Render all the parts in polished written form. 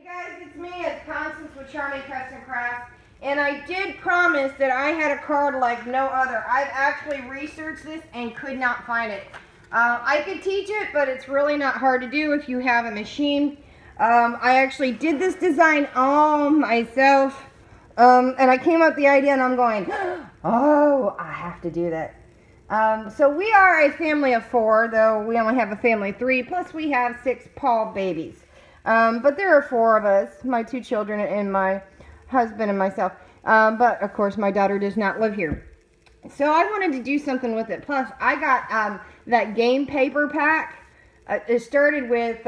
Hey guys, it's me, it's Constance with Charming Custom Crafts, and I did promise that I had a card like no other. I've actually researched this and could not find it. I could teach it, but it's really not hard to do if you have a machine. I actually did this design all myself, and I came up with the idea and I'm going, oh, I have to do that. So we are a family of 4, though we only have a family of 3, plus we have 6 Paul babies. But there are 4 of us, my 2 children and my husband and myself. But of course my daughter does not live here. So I wanted to do something with it. Plus I got that game paper pack. It started with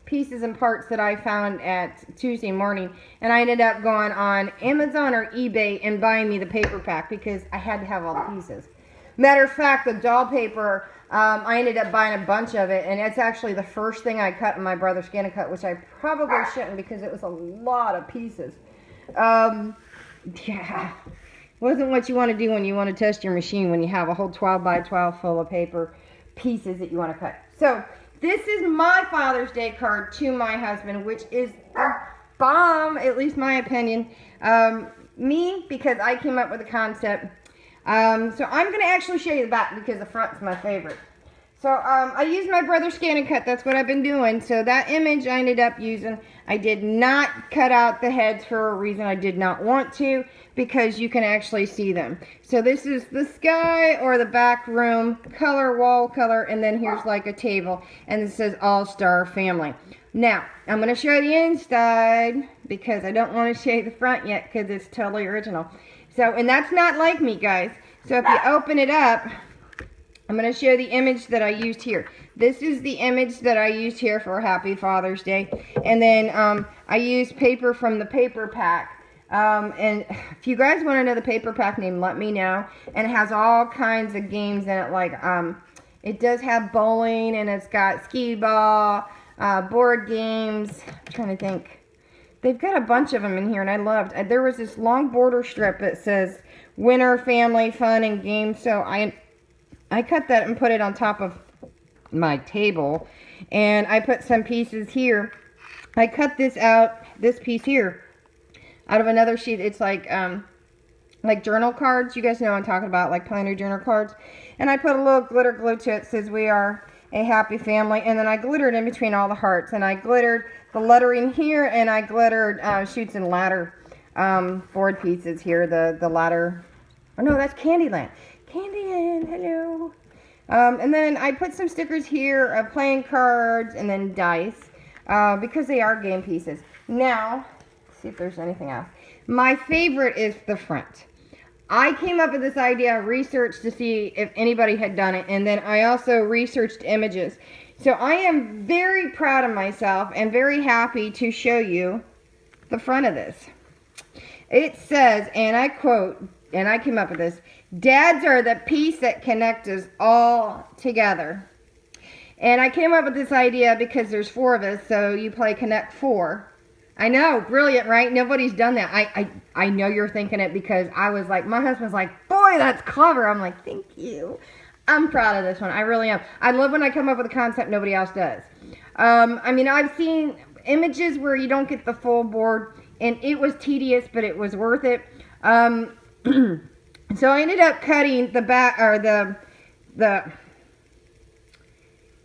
pieces and parts that I found at Tuesday morning. And I ended up going on Amazon or eBay and buying me the paper pack because I had to have all the pieces. Matter of fact, the doll paper, I ended up buying a bunch of it, and it's actually the first thing I cut in my brother's scan cut, which I probably shouldn't because it was a lot of pieces. Yeah, wasn't what you want to do when you want to test your machine when you have a whole 12 by 12 full of paper pieces that you want to cut. So this is my Father's Day card to my husband, which is the bomb, at least my opinion. Me, because I came up with the concept. So I'm going to actually show you the back because the front's my favorite. So I used my brother's scan and cut. That's what I've been doing. So that image I ended up using. I did not cut out the heads for a reason I did not want to, because you can actually see them. So this is the sky or the back room, color, wall color, and then here's like a table. And it says All-Star Family. Now, I'm going to show you the inside because I don't want to show you the front yet because it's totally original. So, and that's not like me, guys. So if you open it up, I'm going to show you the image that I used here. This is the image that I used here for Happy Father's Day. And then I used paper from the paper pack. And if you guys want to know the paper pack name, let me know. And it has all kinds of games in it. Like, it does have bowling, and it's got skee ball, board games. I'm trying to think. They've got a bunch of them in here, and I loved. There was this long border strip that says Winter Family Fun and Games. So I cut that and put it on top of my table, and I put some pieces here. I cut this out, this piece here, out of another sheet. It's like journal cards. You guys know what I'm talking about, like planner journal cards. And I put a little glitter glue to it. It says we are a happy family, and then I glittered in between all the hearts, and I glittered the lettering here, and I glittered Chutes and Ladder board pieces here, the ladder. Oh no, that's Candyland. Candyland, hello. And then I put some stickers here of playing cards and then dice because they are game pieces. Now, let's see if there's anything else. My favorite is the front. I came up with this idea, researched to see if anybody had done it, and then I also researched images. So I am very proud of myself and very happy to show you the front of this. It says, and I quote, and I came up with this, "Dads are the piece that connect us all together." And I came up with this idea because there's 4 of us, so you play Connect 4. I know, brilliant, right? Nobody's done that. I know you're thinking it because I was like, my husband's like, boy, that's clever. I'm like, thank you. I'm proud of this one. I really am. I love when I come up with a concept nobody else does. I mean, I've seen images where you don't get the full board, and it was tedious, but it was worth it. So I ended up cutting the back, or the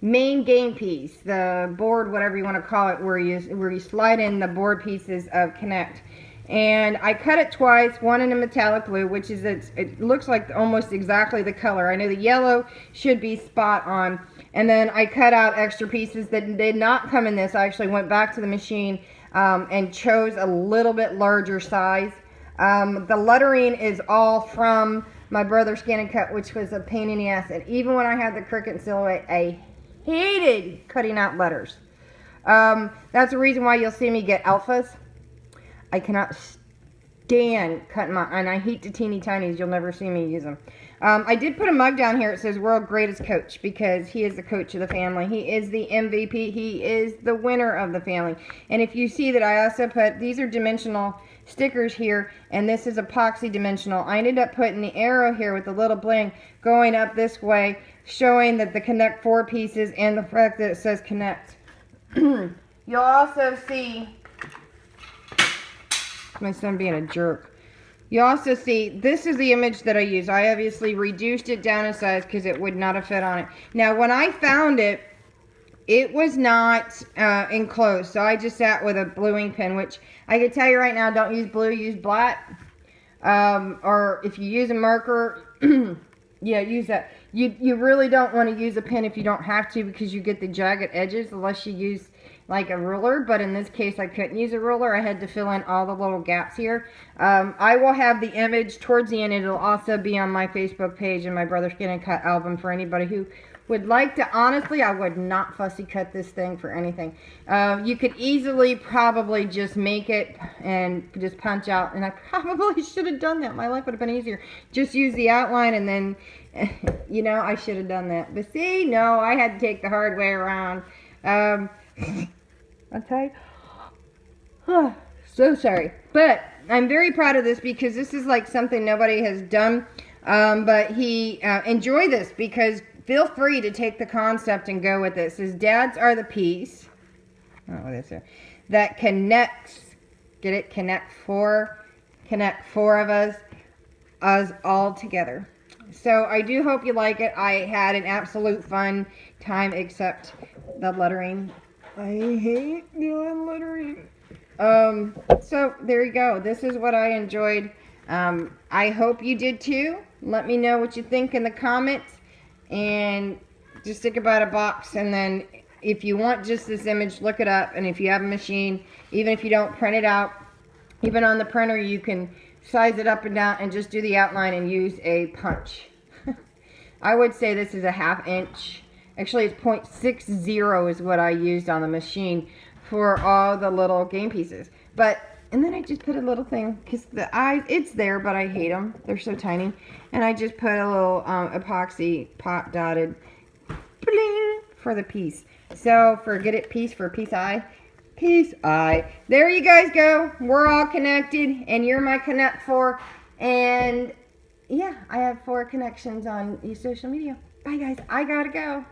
main game piece, the board, whatever you want to call it, where you slide in the board pieces of Connect. And I cut it twice, one in a metallic blue, which is, it looks like almost exactly the color. I know the yellow should be spot on. And then I cut out extra pieces that did not come in this. I actually went back to the machine and chose a little bit larger size. The lettering is all from my brother's scan and cut, which was a pain in the ass. And even when I had the Cricut and Silhouette, I hated cutting out letters. That's the reason why you'll see me get alphas. I cannot stand cutting my, and I hate the teeny tinies. You'll never see me use them. I did put a mug down here. It says World Greatest Coach because he is the coach of the family. He is the MVP. He is the winner of the family. And if you see that I also put, these are dimensional stickers here, and this is epoxy dimensional. I ended up putting the arrow here with the little bling going up this way, showing that the Connect 4 pieces and the fact that it says Connect. You'll also see my son being a jerk. You also see, this is the image that I use. I obviously reduced it down in size because it would not have fit on it. Now, when I found it, it was not enclosed, so I just sat with a blue ink pen, which I can tell you right now, don't use blue, use black. Or if you use a marker, yeah, use that. You really don't want to use a pen if you don't have to, because you get the jagged edges unless you use like a ruler. But in this case, I couldn't use a ruler. I had to fill in all the little gaps here. I will have the image towards the end. It'll also be on my Facebook page and my Brother Skin and Cut album for anybody who would like to. Honestly, I would not fussy cut this thing for anything. You could easily probably just make it and just punch out, and I probably should have done that. My life would have been easier. Just use the outline, and then, you know, I should have done that. But see, no, I had to take the hard way around. I'll tell you, so sorry. But I'm very proud of this because this is like something nobody has done. But he enjoy this, because feel free to take the concept and go with it. It says, dads are the piece, that connects, get it? Connect four of us all together. So I do hope you like it. I had an absolute fun time, except the lettering. I hate doing lettering. So there you go. This is what I enjoyed. I hope you did too. Let me know what you think in the comments. And just think about a box, and then if you want just this image, look it up. And if you have a machine, even if you don't print it out, even on the printer, you can size it up and down and just do the outline and use a punch. I would say this is a 1/2 inch. Actually, it's 0.60 is what I used on the machine for all the little game pieces. And then I just put a little thing, because the eyes, it's there, but I hate them. They're so tiny. And I just put a little epoxy pot dotted bling for the piece. So forget it, piece for piece eye. Piece eye. There you guys go. We're all connected, and you're my Connect 4. And yeah, I have 4 connections on social media. Bye guys. I gotta go.